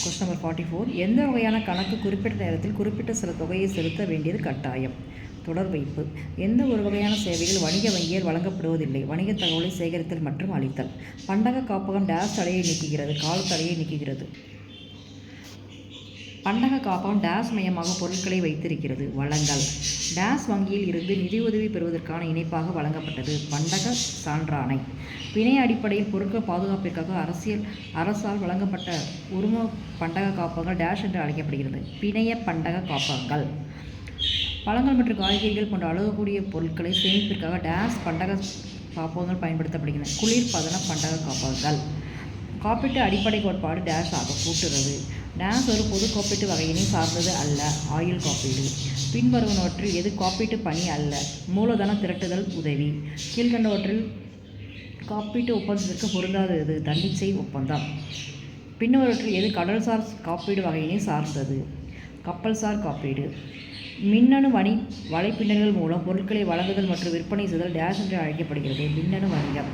Question number 44. எந்த வகையான கணக்கு குறிப்பிட்ட நேரத்தில் குறிப்பிட்ட சில தொகையை செலுத்த வேண்டியது கட்டாயம்? தொடர் வைப்பு. எந்த ஒரு வகையான சேவைகள் வணிக வங்கியால் வழங்கப்படுவதில்லை? வணிக தகவலை சேகரித்தல் மற்றும் அளித்தல். பண்டக காப்பகம் டேஸ் தடையை நீக்குகிறது? கால தடையை நீக்குகிறது. பண்டக காப்பகம் டேஸ் மையமாக பொருட்களை வைத்திருக்கிறது. வழங்கல். டேஸ் வங்கியில் இருந்து நிதியுதவி பெறுவதற்கான இணைப்பாக வழங்கப்பட்டது. பண்டக சான்றாணை. பிணை அடிப்படையில் பொருட்கள் பாதுகாப்பிற்காக அரசால் வழங்கப்பட்ட உரிம பண்டக காப்பகங்கள் டேஷ் என்று அழைக்கப்படுகிறது. பிணைய பண்டக காப்பகங்கள். பழங்கள் மற்றும் காய்கறிகள் போன்ற அழுகக்கூடிய பொருட்களை சேமிப்பிற்காக டேஸ் பண்டக காப்பகங்கள் பயன்படுத்தப்படுகின்றன. குளிர்பதன பண்டக காப்பகங்கள். காப்பீட்டு அடிப்படை கோட்பாடு டேஷ் ஆக கூட்டுறது. டேஷ் ஒரு பொது காப்பீட்டு வகையினை சார்ந்தது அல்ல. ஆயுள் காப்பீடு. பின்வருவனவற்றில் எது காப்பீட்டு பணி அல்ல? மூலதன திரட்டுதல் உதவி. கீழ்கண்டவற்றில் காப்பீட்டு ஒப்பந்தத்திற்கு பொருந்தாதது? தன்னிச்சை ஒப்பந்தம். பின்வருவற்றில் எது கடல்சார் காப்பீடு வகையினை சார்ந்தது? கப்பல்சார் காப்பீடு. மின்னணு வலைப்பின்னல்கள் மூலம் பொருட்களை வழங்குதல் மற்றும் விற்பனை செய்தல் டேஷ் என்று அழைக்கப்படுகிறது. மின்னணு வணிகம்.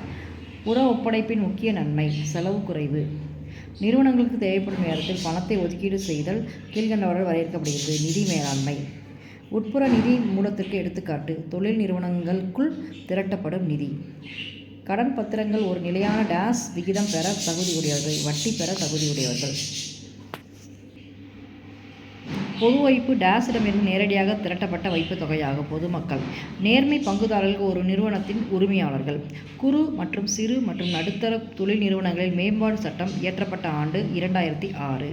உர ஒப்படைப்பின் முக்கிய நன்மை செலவு குறைவு. நிறுவனங்களுக்கு தேவைப்படும் நேரத்தில் பணத்தை ஒதுக்கீடு செய்தல் கீழ்கண்டவர்கள் வரையறுக்கப்படுகிறது. நிதி மேலாண்மை. உட்புற நிதி மூலத்திற்கு எடுத்துக்காட்டு தொழில் நிறுவனங்களுக்குள் திரட்டப்படும் நிதி. கடன் பத்திரங்கள் ஒரு நிலையான டேஸ் விகிதம் பெற தகுதியுடையவர்கள். வட்டி பெற தகுதியுடையவர்கள். பொது வைப்பு டேஸிடமிருந்து நேரடியாக திரட்டப்பட்ட வைப்பு தொகையாகும். பொதுமக்கள். நேர்மை பங்குதாரர்கள் ஒரு நிறுவனத்தின் உரிமையாளர்கள். குறு மற்றும் சிறு மற்றும் நடுத்தர தொழில் நிறுவனங்களில் மேம்பாடு சட்டம் இயற்றப்பட்ட ஆண்டு 2006.